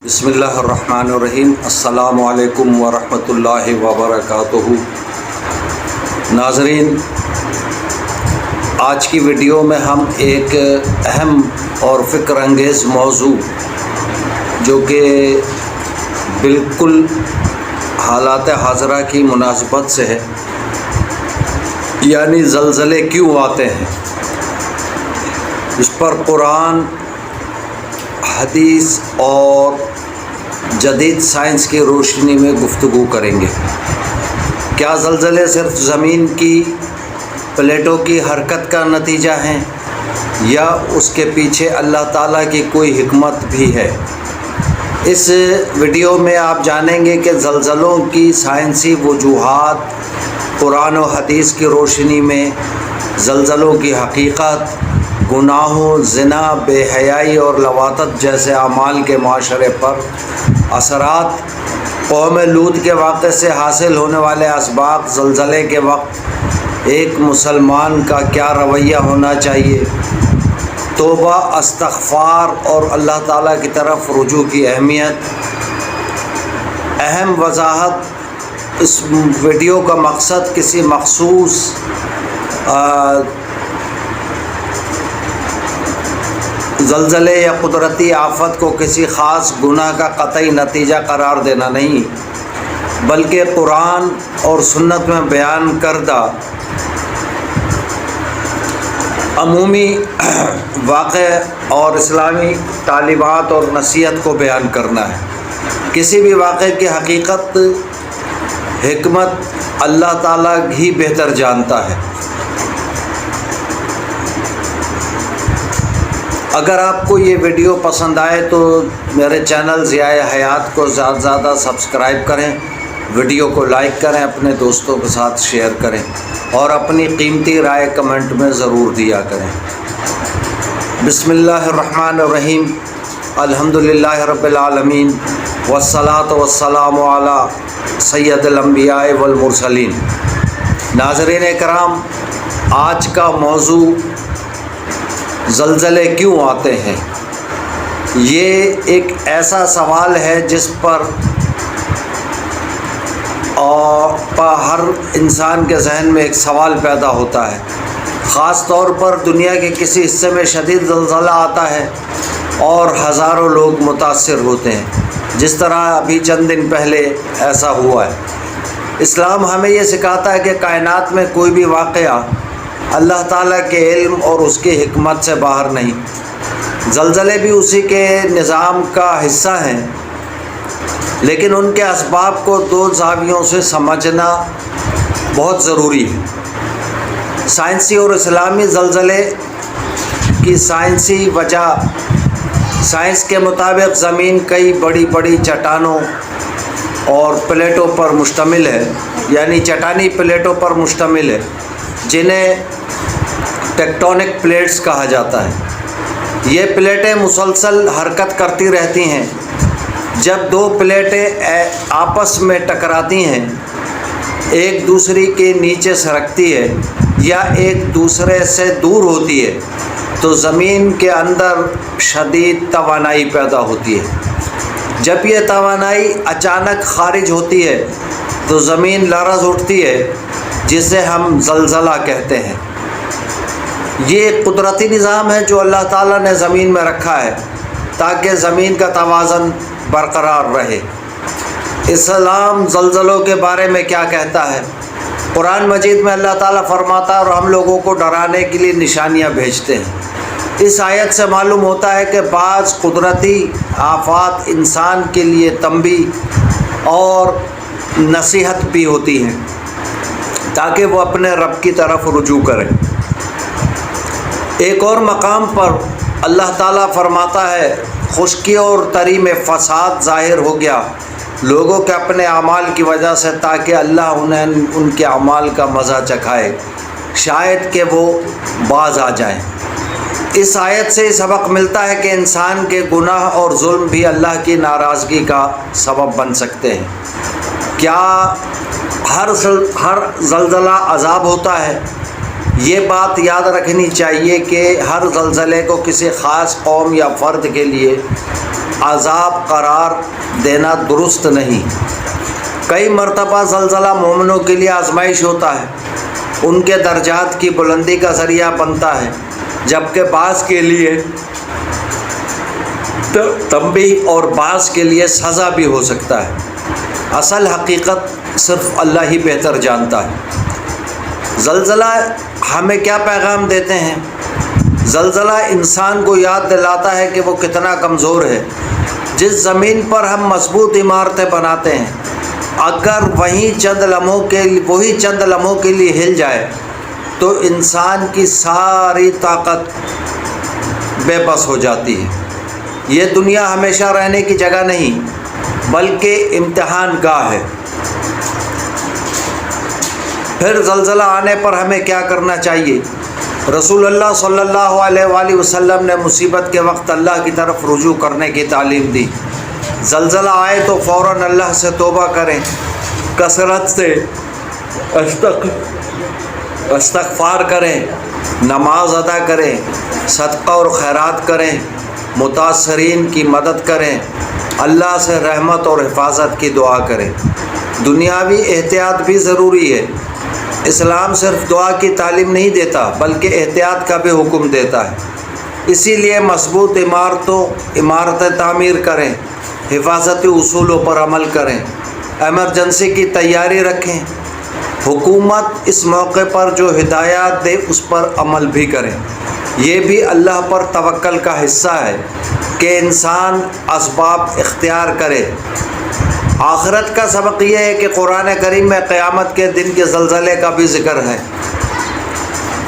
بسم اللہ الرحمن الرحیم۔ السلام علیکم ورحمۃ اللہ وبرکاتہ۔ ناظرین، آج کی ویڈیو میں ہم ایک اہم اور فکر انگیز موضوع جو کہ بالکل حالات حاضرہ کی مناسبت سے ہے، یعنی زلزلے کیوں آتے ہیں، اس پر قرآن، حدیث اور جدید سائنس کی روشنی میں گفتگو کریں گے۔ کیا زلزلے صرف زمین کی پلیٹوں کی حرکت کا نتیجہ ہیں یا اس کے پیچھے اللہ تعالیٰ کی کوئی حکمت بھی ہے؟ اس ویڈیو میں آپ جانیں گے کہ زلزلوں کی سائنسی وجوہات، قرآن و حدیث کی روشنی میں زلزلوں کی حقیقت، گناہوں، زنا، بے حیائی اور لواطت جیسے اعمال کے معاشرے پر اثرات، قوم لوط کے واقعے سے حاصل ہونے والے اسباق، زلزلے کے وقت ایک مسلمان کا کیا رویہ ہونا چاہیے، توبہ، استغفار اور اللہ تعالیٰ کی طرف رجوع کی اہمیت۔ اہم وضاحت: اس ویڈیو کا مقصد کسی مخصوص زلزلے یا قدرتی آفت کو کسی خاص گناہ کا قطعی نتیجہ قرار دینا نہیں، بلکہ قرآن اور سنت میں بیان کردہ عمومی واقعہ اور اسلامی تعلیمات اور نصیحت کو بیان کرنا ہے۔ کسی بھی واقعے کی حقیقت، حکمت اللہ تعالیٰ ہی بہتر جانتا ہے۔ اگر آپ کو یہ ویڈیو پسند آئے تو میرے چینل ضیاء حیات کو زیادہ سے زیادہ سبسکرائب کریں، ویڈیو کو لائک کریں، اپنے دوستوں کے ساتھ شیئر کریں اور اپنی قیمتی رائے کمنٹ میں ضرور دیا کریں۔ بسم اللہ الرحمن الرحیم۔ الحمدللہ رب العالمین، والصلاۃ والسلام علی سید الانبیاء والمرسلین۔ ناظرین کرام، آج کا موضوع زلزلے کیوں آتے ہیں۔ یہ ایک ایسا سوال ہے جس پر ہر انسان کے ذہن میں ایک سوال پیدا ہوتا ہے۔ خاص طور پر دنیا کے کسی حصے میں شدید زلزلہ آتا ہے اور ہزاروں لوگ متاثر ہوتے ہیں، جس طرح ابھی چند دن پہلے ایسا ہوا ہے۔ اسلام ہمیں یہ سکھاتا ہے کہ کائنات میں کوئی بھی واقعہ اللہ تعالیٰ کے علم اور اس کی حکمت سے باہر نہیں۔ زلزلے بھی اسی کے نظام کا حصہ ہیں، لیکن ان کے اسباب کو دو زاویوں سے سمجھنا بہت ضروری ہے۔ سائنسی اور اسلامی زلزلے کی سائنسی وجہ: سائنس کے مطابق زمین کئی بڑی بڑی چٹانوں اور پلیٹوں پر مشتمل ہے، یعنی چٹانی پلیٹوں پر مشتمل ہے، جنہیں ٹیکٹونک پلیٹس کہا جاتا ہے۔ یہ پلیٹیں مسلسل حرکت کرتی رہتی ہیں۔ جب دو پلیٹیں آپس میں ٹکراتی ہیں، ایک دوسری کے نیچے سرکتی ہے یا ایک دوسرے سے دور ہوتی ہے، تو زمین کے اندر شدید توانائی پیدا ہوتی ہے۔ جب یہ توانائی اچانک خارج ہوتی ہے تو زمین لرز اٹھتی ہے، جسے ہم زلزلہ کہتے ہیں۔ یہ ایک قدرتی نظام ہے جو اللہ تعالیٰ نے زمین میں رکھا ہے تاکہ زمین کا توازن برقرار رہے۔ اسلام زلزلوں کے بارے میں کیا کہتا ہے؟ قرآن مجید میں اللہ تعالیٰ فرماتا ہے اور ہم لوگوں کو ڈرانے کے لیے نشانیاں بھیجتے ہیں۔ اس آیت سے معلوم ہوتا ہے کہ بعض قدرتی آفات انسان کے لیے تنبیہ اور نصیحت بھی ہوتی ہیں تاکہ وہ اپنے رب کی طرف رجوع کریں۔ ایک اور مقام پر اللہ تعالیٰ فرماتا ہے، خشکی اور تری میں فساد ظاہر ہو گیا لوگوں کے اپنے اعمال کی وجہ سے، تاکہ اللہ انہیں ان کے اعمال کا مزہ چکھائے، شاید کہ وہ باز آ جائیں۔ اس آیت سے سبق ملتا ہے کہ انسان کے گناہ اور ظلم بھی اللہ کی ناراضگی کا سبب بن سکتے ہیں۔ کیا ہر زلزلہ عذاب ہوتا ہے؟ یہ بات یاد رکھنی چاہیے کہ ہر زلزلے کو کسی خاص قوم یا فرد کے لیے عذاب قرار دینا درست نہیں۔ کئی مرتبہ زلزلہ مومنوں کے لیے آزمائش ہوتا ہے، ان کے درجات کی بلندی کا ذریعہ بنتا ہے، جبکہ بعض کے لیے تنبیہ اور بعض کے لیے سزا بھی ہو سکتا ہے۔ اصل حقیقت صرف اللہ ہی بہتر جانتا ہے۔ زلزلہ ہمیں کیا پیغام دیتے ہیں؟ زلزلہ انسان کو یاد دلاتا ہے کہ وہ کتنا کمزور ہے۔ جس زمین پر ہم مضبوط عمارتیں بناتے ہیں، اگر وہی چند لمحوں کے لیے ہل جائے تو انسان کی ساری طاقت بے بس ہو جاتی ہے۔ یہ دنیا ہمیشہ رہنے کی جگہ نہیں بلکہ امتحان گاہ ہے۔ پھر زلزلہ آنے پر ہمیں کیا کرنا چاہیے؟ رسول اللہ صلی اللہ علیہ وآلہ وسلم نے مصیبت کے وقت اللہ کی طرف رجوع کرنے کی تعلیم دی۔ زلزلہ آئے تو فوراً اللہ سے توبہ کریں، کثرت سے استغفار کریں، نماز ادا کریں، صدقہ اور خیرات کریں، متاثرین کی مدد کریں، اللہ سے رحمت اور حفاظت کی دعا کریں۔ دنیاوی احتیاط بھی ضروری ہے۔ اسلام صرف دعا کی تعلیم نہیں دیتا بلکہ احتیاط کا بھی حکم دیتا ہے۔ اسی لیے مضبوط عمارتیں تعمیر کریں، حفاظتی اصولوں پر عمل کریں، ایمرجنسی کی تیاری رکھیں۔ حکومت اس موقع پر جو ہدایات دے اس پر عمل بھی کریں۔ یہ بھی اللہ پر توکل کا حصہ ہے کہ انسان اسباب اختیار کرے۔ آخرت کا سبق یہ ہے کہ قرآن کریم میں قیامت کے دن کے زلزلے کا بھی ذکر ہے۔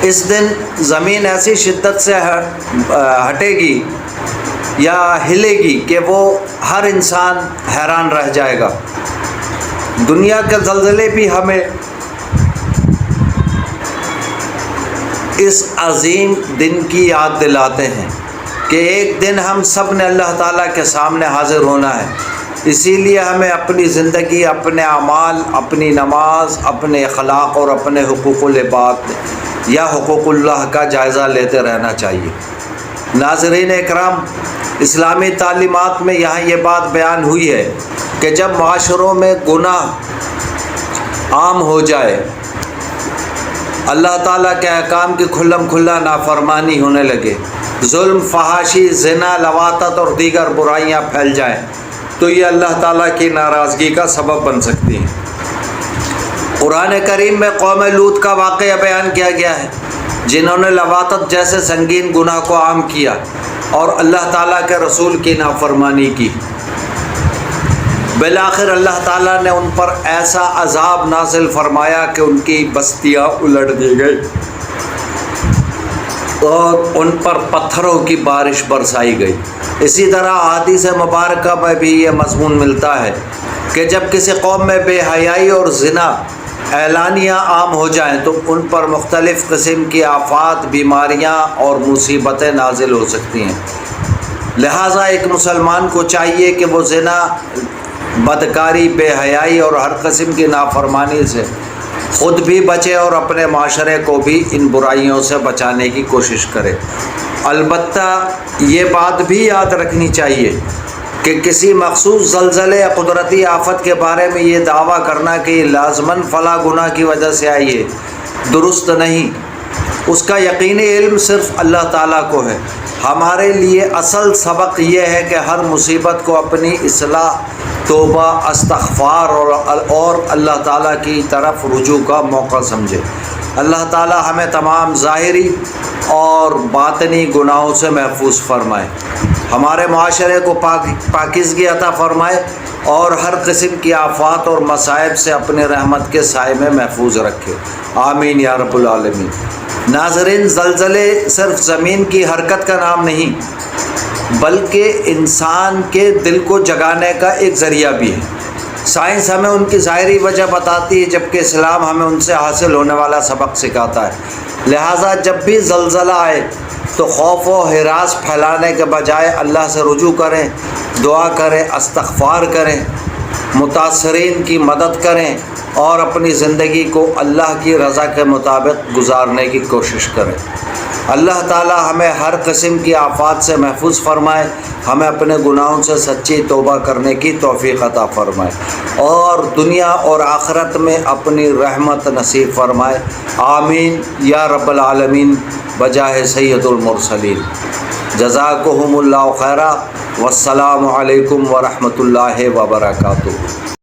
اس دن زمین ایسی شدت سے ہٹے گی یا ہلے گی کہ وہ ہر انسان حیران رہ جائے گا۔ دنیا کے زلزلے بھی ہمیں اس عظیم دن کی یاد دلاتے ہیں کہ ایک دن ہم سب نے اللہ تعالیٰ کے سامنے حاضر ہونا ہے۔ اسی لیے ہمیں اپنی زندگی، اپنے اعمال، اپنی نماز، اپنے اخلاق اور اپنے حقوق العباد یا حقوق اللہ کا جائزہ لیتے رہنا چاہیے۔ ناظرین اکرام، اسلامی تعلیمات میں یہاں یہ بات بیان ہوئی ہے کہ جب معاشروں میں گناہ عام ہو جائے، اللہ تعالیٰ کے احکام کی کھلم کھلا نافرمانی ہونے لگے، ظلم، فحاشی، زنا، لواطت اور دیگر برائیاں پھیل جائیں تو یہ اللہ تعالیٰ کی ناراضگی کا سبب بن سکتی ہیں۔ قرآن کریم میں قوم لوط کا واقعہ بیان کیا گیا ہے، جنہوں نے لواطت جیسے سنگین گناہ کو عام کیا اور اللہ تعالیٰ کے رسول کی نافرمانی کی۔ بالآخر اللہ تعالیٰ نے ان پر ایسا عذاب نازل فرمایا کہ ان کی بستیاں الٹ دی گئی اور ان پر پتھروں کی بارش برسائی گئی۔ اسی طرح احادیث مبارکہ میں بھی یہ مضمون ملتا ہے کہ جب کسی قوم میں بے حیائی اور زنا اعلانیہ عام ہو جائیں تو ان پر مختلف قسم کی آفات، بیماریاں اور مصیبتیں نازل ہو سکتی ہیں۔ لہٰذا ایک مسلمان کو چاہیے کہ وہ زنا، بدکاری، بے حیائی اور ہر قسم کی نافرمانی سے خود بھی بچے اور اپنے معاشرے کو بھی ان برائیوں سے بچانے کی کوشش کرے۔ البتہ یہ بات بھی یاد رکھنی چاہیے کہ کسی مخصوص زلزلے یا قدرتی آفت کے بارے میں یہ دعویٰ کرنا کہ یہ لازماً فلاں گناہ کی وجہ سے آئی ہے، درست نہیں۔ اس کا یقینی علم صرف اللہ تعالیٰ کو ہے۔ ہمارے لیے اصل سبق یہ ہے کہ ہر مصیبت کو اپنی اصلاح، توبہ، استغفار اور اللہ تعالیٰ کی طرف رجوع کا موقع سمجھے۔ اللہ تعالیٰ ہمیں تمام ظاہری اور باطنی گناہوں سے محفوظ فرمائے، ہمارے معاشرے کو پاکیزگی عطا فرمائے اور ہر قسم کی آفات اور مصائب سے اپنے رحمت کے سائے میں محفوظ رکھے۔ آمین یا رب العالمین۔ ناظرین، زلزلے صرف زمین کی حرکت کا نام نہیں بلکہ انسان کے دل کو جگانے کا ایک ذریعہ بھی ہے۔ سائنس ہمیں ان کی ظاہری وجہ بتاتی ہے جبکہ اسلام ہمیں ان سے حاصل ہونے والا سبق سکھاتا ہے۔ لہٰذا جب بھی زلزلہ آئے تو خوف و ہراس پھیلانے کے بجائے اللہ سے رجوع کریں، دعا کریں، استغفار کریں متاثرین کی مدد کریں اور اپنی زندگی کو اللہ کی رضا کے مطابق گزارنے کی کوشش کریں۔ اللہ تعالی ہمیں ہر قسم کی آفات سے محفوظ فرمائے، ہمیں اپنے گناہوں سے سچی توبہ کرنے کی توفیق عطا فرمائے اور دنیا اور آخرت میں اپنی رحمت نصیب فرمائے۔ آمین یا رب العالمین بجاہ سید المرسلین۔ جزاکہم اللہ خیرا، والسلام علیکم ورحمۃ اللہ وبرکاتہ۔